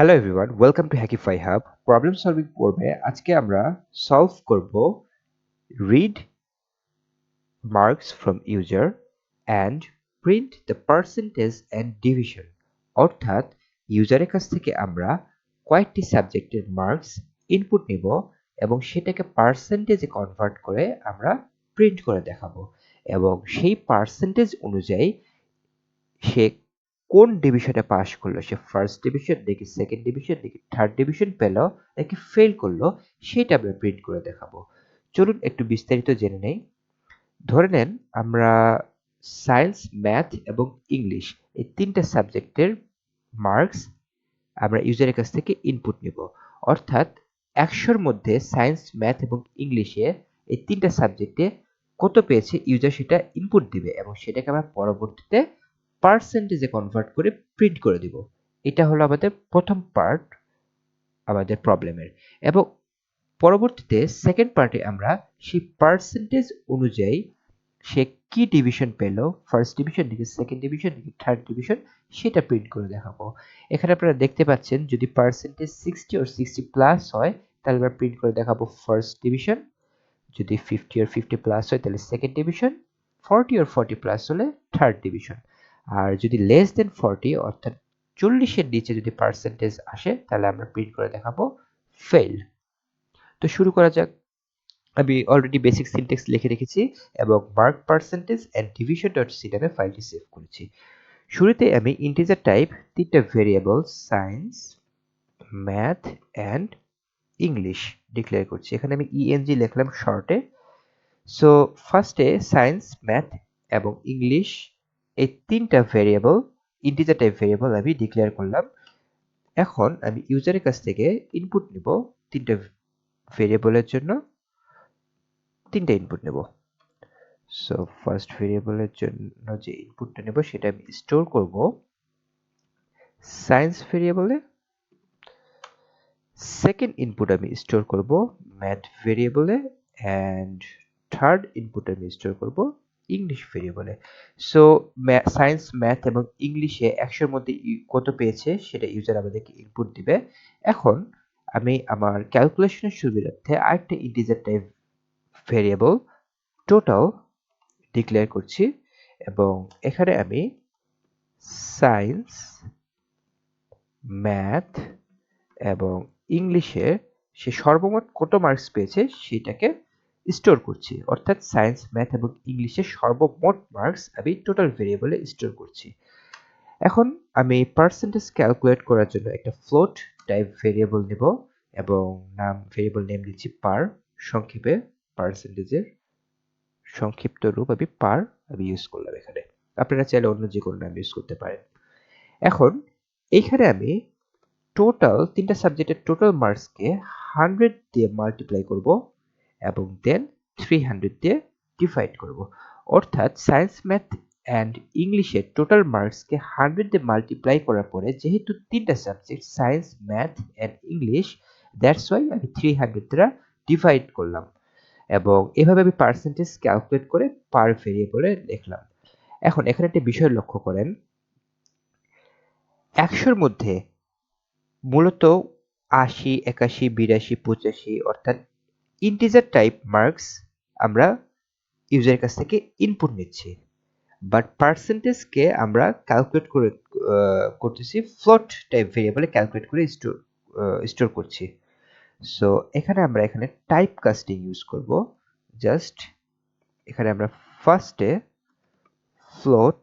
Hello everyone, welcome to Hackify hub. Problem solving পর্বে আজকে আমরা সলভ করব read marks from user and print the percentage and division. অর্থাৎ ইউজারের কাছ থেকে আমরা কয়েকটি সাবজেক্টের মার্কস ইনপুট নিব এবং সেটাকে পার্সেন্টেজে কনভার্ট করে আমরা প্রিন্ট করে দেখাবো এবং সেই পার্সেন্টেজ অনুযায়ী সে কোন ডিভিশনে পাস করলো, সে ফার্স্ট ডিভিশন নাকি সেকেন্ড ডিভিশন নাকি থার্ড ডিভিশন পেল নাকি ফেল করলো, সেটা আমরা প্রিন্ট করে দেখাবো। চলুন একটু বিস্তারিত জেনে নেই। ধরে নেন আমরা সায়েন্স, ম্যাথ এবং ইংলিশ এই তিনটা সাবজেক্টের মার্কস আমরা ইউজারের কাছ থেকে ইনপুট নিব। অর্থাৎ 100-র মধ্যে সায়েন্স, ম্যাথ এবং ইংলিশে এই তিনটা সাবজেক্টে কত পেয়েছে ইউজার সেটা ইনপুট দিবে এবং সেটাকে আমরা পরবর্তীতে পার্সেন্টেজে কনভার্ট করে প্রিন্ট করে দিব। এটা হলো আমাদের প্রথম পার্ট আমাদের প্রবলেমের। এবং পরবর্তীতে সেকেন্ড পার্টে আমরা সেই পার্সেন্টেজ অনুযায়ী সে কি ডিভিশন পেল, ফার্স্ট ডিভিশন নাকি সেকেন্ড ডিভিশন নাকি থার্ড ডিভিশন, সেটা প্রিন্ট করে দেখাবো। এখানে আপনারা দেখতে পাচ্ছেন যদি পার্সেন্টেজ 60 or 60 প্লাস হয় তাহলে আমরা প্রিন্ট করে দেখাবো ফার্স্ট ডিভিশন, যদি 50 or 50 প্লাস হয় তাহলে সেকেন্ড ডিভিশন, 40 or 40 প্লাস হলে থার্ড ডিভিশন। আর যদি লেস দেন 40 অর্থাৎ 40-এর নিচে যদি পার্সেন্টেজ আসে তাহলে আমরা প্রিন্ট করে দেখাবো ফেল। তো শুরু করা যাক। আমি অলরেডি বেসিক সিনট্যাক্স লিখে রেখেছি এবং mark percentage and division dot c নামে ফাইলটি সেভ করেছি। শুরুতে আমি ইন্টিজার টাইপ তিনটা variable science, math and English declare করছি। এখানে আমি ইএনজি লিখলাম শর্টে। সো ফার্স্টে সায়েন্স, ম্যাথ এবং ইংলিশ এই তিনটা ভেরিয়েবল ইন্টিজার টাইপ ভেরিয়েবল আমি ডিক্লেয়ার করলাম। এখন আমি ইউজারের কাছ থেকে ইনপুট নিব তিনটা ভেরিয়েবলের জন্য তিনটা ইনপুট নেব। সো ফার্স্ট ভেরিয়েবলের জন্য যে ইনপুটটা নেব সেটা আমি স্টোর করব সায়েন্স ভেরিয়েবলে, সেকেন্ড ইনপুট আমি স্টোর করব ম্যাথ ভেরিয়েবলে অ্যান্ড থার্ড ইনপুট আমি স্টোর করব ইংলিশ ভেরিয়েবলে। সো সায়েন্স, ম্যাথ এবং ইংলিশে 100-এর মধ্যে কত পেয়েছে সেটা ইউজার আমাদেরকে ইনপুট দিবে। এখন আমি আমার ক্যালকুলেশনের সুবিধার্থে আরেকটা integer type variable total declare করছি এবং এখানে আমি সায়েন্স, ম্যাথ এবং ইংলিশে সে সর্বমোট কত মার্কস পেয়েছে সেটাকে স্টোর করছি। অর্থাৎ সায়েন্স, ম্যাথ এবং ইংলিশে সর্বমোট মার্কস আমি টোটাল ভেরিয়েবলে স্টোর করছি। এখন আমি পার্সেন্টেজ ক্যালকুলেট করার জন্য একটা ফ্লোট টাইপ ভেরিয়েবল নেব এবং ভেরিয়েবল নেম দিচ্ছি পার, সংক্ষেপে পার্সেন্টেজের সংক্ষিপ্ত রূপ আমি ইউজ করলাম এখানে। আপনারা চাইলে অন্য যে কোনো নাম ইউজ করতে পারেন। এখন এইখানে আমি টোটাল তিনটা সাবজেক্টের টোটাল মার্কসকে 100 দিয়ে মাল্টিপ্লাই করব এবং দেন 300 দিয়ে ডিভাইড করব। অর্থাৎ সায়েন্স, ম্যাথ অ্যান্ড ইংলিশের টোটাল মার্কসকে 100 দিয়ে মাল্টিপ্লাই করার পরে যেহেতু তিনটা subject science, math and English, that's why আমি 300 দ্বারা ডিভাইড করলাম এবং এভাবে আমি পার্সেন্টেজ ক্যালকুলেট করে পার ভেরিয়েবলে লিখলাম। এখন এখানে একটা বিষয় লক্ষ্য করেন, 100-র মধ্যে মূলত 80, 81, 82, 85 অর্থাৎ ইন্টিজার টাইপ মার্কস আমরা ইউজারের কাছ থেকে ইনপুট নিচ্ছি, বাট পার্সেন্টেজকে আমরা ক্যালকুলেট করতেছি ফ্লোট টাইপ ভেরিয়েবলে ক্যালকুলেট করে স্টোর করছি। সো আমরা এখানে টাইপ কাস্টিং ইউজ করব। জাস্ট এখানে আমরা ফার্স্টে ফ্লোট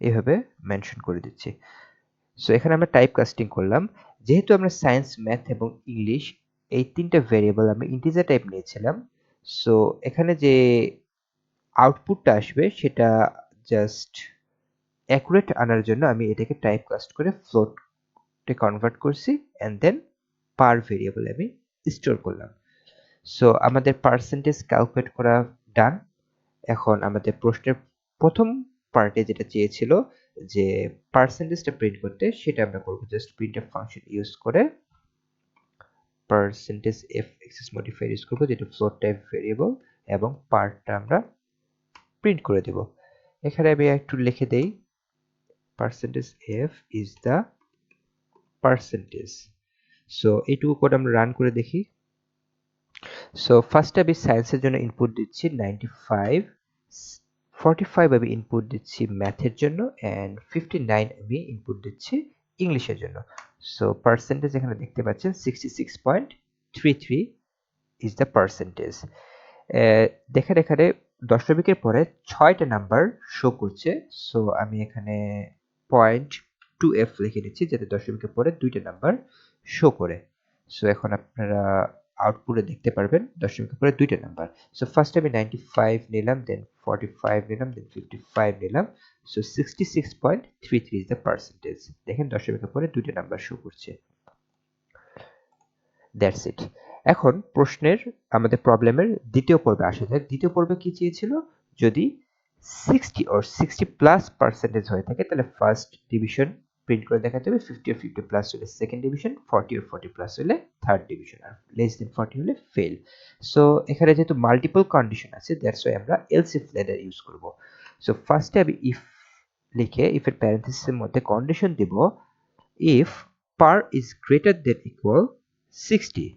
এভাবে মেনশন করে দিচ্ছি। সো এখানে আমরা টাইপ কাস্টিং করলাম। যেহেতু আমরা সায়েন্স, ম্যাথ এবং ইংলিশ এই তিনটা ভেরিয়েবল আমরা ইন্টিজার টাইপ নিয়েছিলাম, সো এখানে যে আউটপুটটা আসবে সেটা জাস্ট অ্যাকুরেট আনার জন্য আমি এটাকে টাইপ কাস্ট করে ফ্লোটে কনভার্ট করছি অ্যান্ড দেন পার ভেরিয়েবল আমি স্টোর করলাম। সো আমাদের পার্সেন্টেজ ক্যালকুলেট করা ডান। এখন আমাদের প্রশ্নের প্রথম পার্টে যেটা চেয়েছিল যে পার্সেন্টেজটা প্রিন্ট করতে, সেটা আমরা করব জাস্ট প্রিন্টএফ ফাংশন ইউজ করে percentage f access modifier use করব যেটা ফ্লোট টাইপ ভেরিয়েবল এবং পার্টটা আমরা প্রিন্ট করে দেব। এখানে আমি একটু লিখে দেই percentage F is the percentage. So এইটুকু কোড আমরা রান করে দেখি। সো ফার্স্টে আমি সায়েন্সের জন্য ইনপুট দিচ্ছি 95, 45 আমি ইনপুট দিচ্ছি ম্যাথের জন্য, অ্যান্ড 59 আমি ইনপুট দিচ্ছি ইংলিশের জন্য। সো পার্সেন্টেজ এখানে দেখতে পাচ্ছেন 66.33 ইজ দ্য পার্সেন্টেজ। দেখেন এখানে দশমিকের পরে 6টা নাম্বার শো করছে। সো আমি এখানে 0.2f লিখে নিচ্ছি যাতে দশমিকের পরে 2টা নাম্বার শো করে। সো এখন আপনারা আউটপুটে দেখতে পারবেন দশমিকের পরে 2টা নাম্বার। সো ফার্স্ট আমি 95 নিলাম, দেন 45 নিলাম, দেন 55 নিলাম। So 66.33 is the percentage. দেখেন দশমিকের পরে 2টা নাম্বার শো করছে। That's it. এখন প্রশ্নের আমাদের প্রবলেমের দ্বিতীয় পর্বে আসা যাক। দ্বিতীয় পর্বে কি চেয়েছিল, যদি 60 or 60+ হয়ে থাকে তাহলে ফার্স্ট ডিভিশন প্রিন্ট করে দেখাতে হবে, 50 or 50+ হলে সেকেন্ড ডিভিশন, 40 or 40+ হলে থার্ড ডিভিশন, আর লেস দেন 40 হলে ফেল। সো এখানে যেহেতু মাল্টিপল কন্ডিশন আছে, দ্যাটস ওয়াই আমরা এলস ইফ লেটার ইউজ করব। সো ফার্স্টে আমি ইফ লিখে ইফের প্যারেন্থেসিসের মধ্যে কন্ডিশন দিব, if per is greater than equal 60,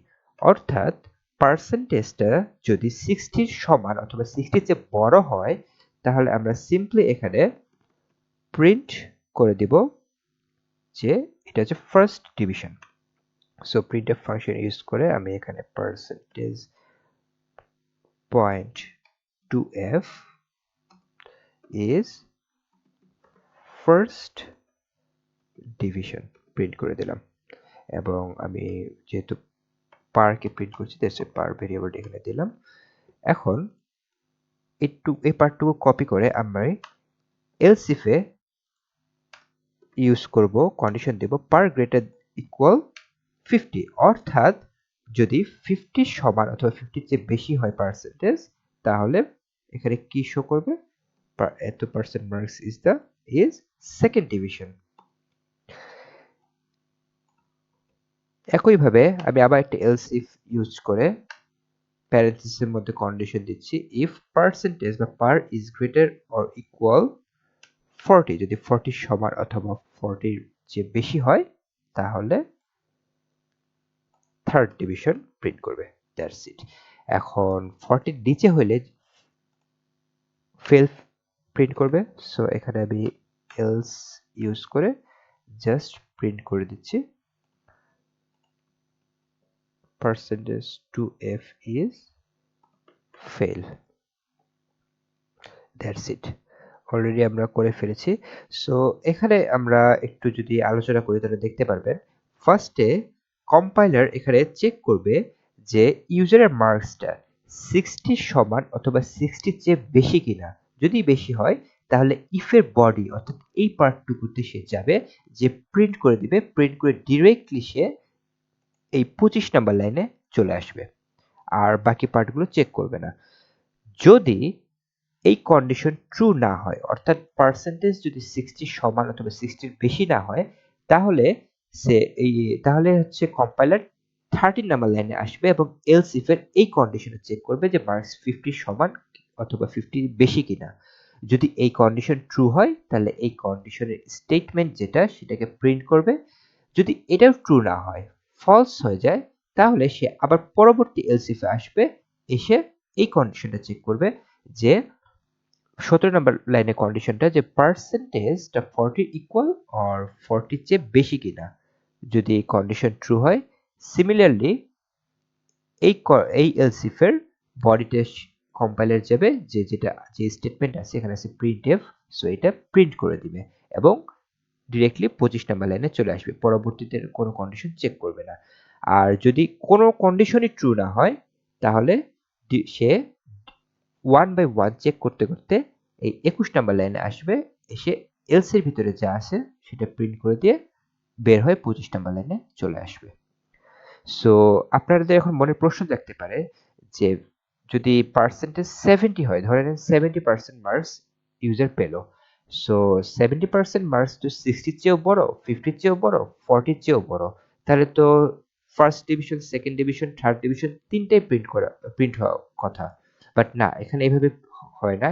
অর্থাৎ পার্সেন্টেজটা যদি 60 সমান অথবা 60 চেয়ে বড় হয় তাহলে আমরা সিম্পলি এখানে প্রিন্ট করে দিব যে এটা হচ্ছে first division. So printf function use করে আমি এখানে percentage .2f is first division print করে দিলাম, এবং আমি যেহেতু পারকে প্রিন্ট করছি দ্যাটস পার ভেরিয়েবলটা এখানে দিলাম। এখন এই পার্টটুকু কপি করে আমরা এলস ইফে ইউজ করব, কন্ডিশন দেব পার গ্রেটার ইকুয়াল 50, অর্থাৎ যদি 50 সমান অথবা 50 চেয়ে বেশি হয় পার্সেন্টেজ তাহলে এখানে কি শো করবে, এত percent marks is second division. একইভাবে আমি আবার একটা এলস ইফ ইউজ করে প্যারেন্থেসিসের মধ্যে কন্ডিশন দিচ্ছি, ইফ পার্সেন্টেজ বা পার ইজ গ্রেটার অর ইকুয়াল 40, যদি 40 সমান অথবা 40 চেয়ে বেশি হয় তাহলে থার্ড ডিভিশন প্রিন্ট করবে। That's it. এখন 40 নিচে হলে ফেল প্রিন্ট করবে। সো এখানে আমি এলস ইউজ করে জাস্ট প্রিন্ট করে দিচ্ছি percentage .2f is fail. That's it. Already আমরা করে ফেলেছি। সো এখানে আমরা একটু যদি আলোচনা করি তাহলে দেখতে পারবেন ফার্স্টে কম্পাইলার এখানে চেক করবে যে ইউজারের মার্কসটা 60 সমান অথবা 60 চেয়ে বেশি কিনা। যদি বেশি হয় তাহলে ইফের বডি অর্থাৎ এই পার্টটুকুতে সে যাবে, যে প্রিন্ট করে দিবে, প্রিন্ট করে ডিরেক্টলি সে এই 25 নাম্বার লাইনে চলে আসবে, আর বাকি পার্টগুলো চেক করবে না। যদি এই কন্ডিশন ট্রু না হয়, অর্থাৎ পার্সেন্টেজ যদি 60 সমান অথবা 60 বেশি না হয় তাহলে তাহলে হচ্ছে কম্পাইলার 13 নাম্বার লাইনে আসবে এবং এলস ইফ এর এই কন্ডিশনে চেক করবে যে মার্কস 50 সমান অথবা 50 বেশি কিনা। যদি এই কন্ডিশন ট্রু হয় তাহলে এই কন্ডিশনের স্টেটমেন্ট যেটা সেটাকে প্রিন্ট করবে। যদি এটাও ট্রু না হয়, ফলস হয়ে যায়, তাহলে সে আবার পরবর্তী এলস ইফে আসবে, এসে এই কন্ডিশনটা চেক করবে যে 17 নম্বর লাইনে কন্ডিশনটা যে পার্সেন্টেজটা 40 ইকুয়াল অর 40 চেয়ে বেশি কিনা। যদি এই কন্ডিশন ট্রু হয়, সিমিলারলি এই এলস ইফ এর বডিতে কম্পাইলার যাবে যে স্টেটমেন্ট আছে এখানে আছে প্রিন্টএফ, সো এটা প্রিন্ট করে দিবে এবং ডিরেক্টলি 25 নাম্বার লাইনে চলে আসবে, পরবর্তীতে কোনো কন্ডিশন চেক করবে না। আর যদি কোনো কন্ডিশনই ট্রু না হয় তাহলে সে 1 বাই 1 চেক করতে করতে এই 21 নাম্বার লাইনে আসবে, এসে এলস এর ভিতরে যা আছে সেটা প্রিন্ট করে দিয়ে বের হয়ে 25 নাম্বার লাইনে চলে আসবে। সো আপনাদের এখন মনে প্রশ্ন থাকতে পারে যে যদি পার্সেন্টেজ 70 হয়, ধরে নেন 70% মার্কস ইউজার পেল, সো 70% মার্কস তো 60 চেয়েও বড়, 50 চেয়েও বড়, 40 চেয়েও বড়, তাহলে তো first division, second division, third division তিনটাই প্রিন্ট হওয়ার কথা। বাট না, এখানে এইভাবে হয় না।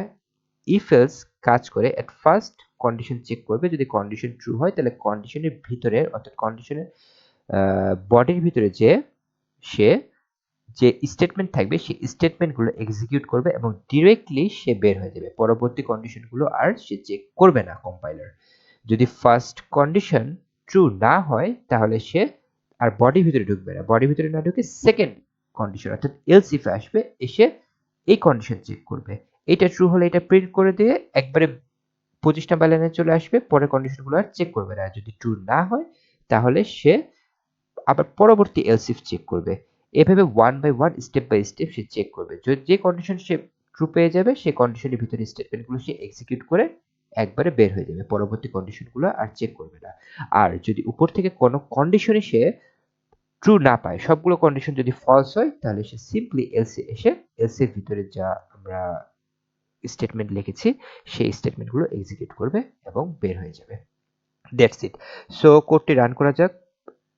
ইফ এলস কাজ করে এট ফার্স্ট কন্ডিশন চেক করবে। যদি কন্ডিশন ট্রু হয় তাহলে কন্ডিশনের ভিতরে অর্থাৎ কন্ডিশনের বডির ভিতরে সে যে স্টেটমেন্ট থাকবে সেই স্টেটমেন্টগুলো এক্সিকিউট করবে এবং ডিরেক্টলি সে বের হয়ে যাবে। পরবর্তী কন্ডিশনগুলো আর সে চেক করবে না কম্পাইলার। যদি ফার্স্ট কন্ডিশন ট্রু না হয় তাহলে সে আর বডির ভিতরে ঢুকবে না। বডির ভিতরে না ঢুকে সেকেন্ড কন্ডিশন অর্থাৎ এলস ইফে আসবে, এসে এই কন্ডিশন চেক করবে। এটা ট্রু হলে এটা প্রিন্ট করে দিয়ে একবারে 25 নাম্বার লাইনে চলে আসবে, পরের কন্ডিশনগুলো আর চেক করবে না। যদি ট্রু না হয় তাহলে সে আবার পরবর্তী এলস ইফ চেক করবে। এভাবে one by one step by step সে চেক করবে। যে কন্ডিশন সে ট্রু পেয়ে যাবে সেই কন্ডিশনের ভিতরে স্টেটমেন্টগুলো সে এক্সিকিউট করে একবারে বের হয়ে যাবে। পরবর্তী কন্ডিশনগুলো আর চেক করবে না। আর যদি উপর থেকে কোনো কন্ডিশনে সে ট্রু না পায়, সবগুলো কন্ডিশন যদি ফলস হয় তাহলে সে সিম্পলি এলসে এসে এলসের ভিতরে যা আমরা স্টেটমেন্ট লিখেছি সেই স্টেটমেন্টগুলো এক্সিকিউট করবে এবং বের হয়ে যাবে। That's it. সো কোডটি রান করা যাক।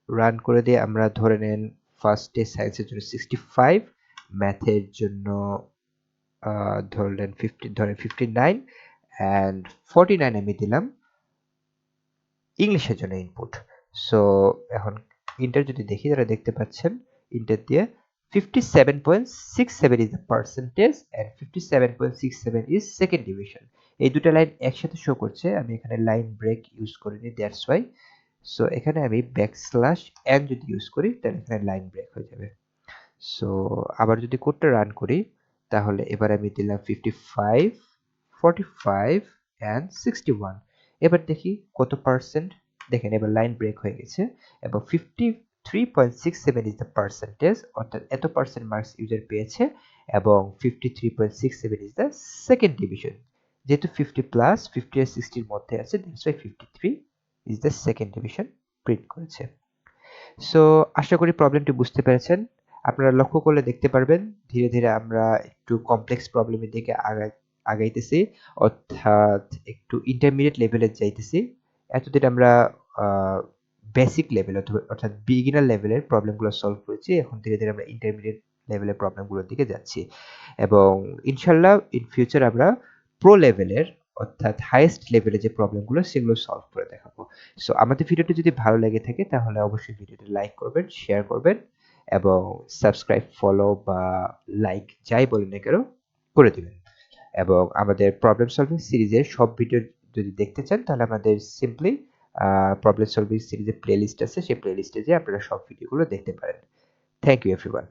রান করে দিয়ে আমরা ধরে নেন ফার্স্টে সায়েন্সের জন্য 65, ম্যাথের জন্য ধরলেন 59 অ্যান্ড 49 আমি দিলাম ইংলিশের জন্য ইনপুট। সো এখন ইন্টার যদি দেখি তাহলে দেখতে পাচ্ছেন ইন্টার দিয়ে 57.67 is the percentage and 57.67 is second division। এই দুটো লাইন একসাথে শো করছে। আমি এখানে লাইন ব্রেক ইউজ করিনি, দ্যাটস ওয়াই। সো এখানে আমি ব্যাকস্ল্যাশ এন যদি ইউজ করি তাহলে এখানে লাইন ব্রেক হয়ে যাবে। সো আবার যদি কোডটা রান করি তাহলে এবার আমি দিলাম 55, 45 অ্যান্ড 61। এবার দেখি কত পার্সেন্ট। দেখেন এবার লাইন ব্রেক হয়ে গেছে এবং 53.67 ইজ দ্য পার্সেন্টেজ, অর্থাৎ এত পার্সেন্ট মার্কস ইউজার পেয়েছে এবং 53.67 ইজ দ্য সেকেন্ড ডিভিশন। যেহেতু 50 প্লাস 50 আর 60 মধ্যে আছে, that's why 53 is the second division print করেছে। সো আশা করি প্রবলেমটি বুঝতে পেরেছেন। আপনারা লক্ষ্য করলে দেখতে পারবেন ধীরে ধীরে আমরা একটু কমপ্লেক্স প্রবলেমের দিকে আগাইতেছি, অর্থাৎ একটু ইন্টারমিডিয়েট লেভেলে যাইতেছি। এতদিন আমরা বেসিক লেভেল অর্থাৎ বিগিনার লেভেলের প্রবলেমগুলো সলভ করেছি। এখন ধীরে ধীরে আমরা ইন্টারমিডিয়েট লেভেলের প্রবলেমগুলোর দিকে যাচ্ছি এবং ইনশাল্লাহ ইন ফিউচার আমরা প্রো লেভেলের অর্থাৎ হাইয়েস্ট লেভেলে যে প্রবলেমগুলো সেগুলো সলভ করে দেখাবো। সো আমাদের ভিডিওটি যদি ভালো লেগে থাকে তাহলে অবশ্যই ভিডিওটি লাইক করবেন, শেয়ার করবেন এবং সাবস্ক্রাইব, ফলো বা লাইক যাই বলেন না কেন করে দিবেন। এবং আমাদের প্রবলেম সলভিং সিরিজের সব ভিডিও যদি দেখতে চান তাহলে আমাদের সিম্পলি প্রবলেম সলভিং সিরিজের প্লেলিস্ট আছে, সেই প্লেলিস্টে যেয়ে আপনারা সব ভিডিওগুলো দেখতে পারেন। Thank you everyone.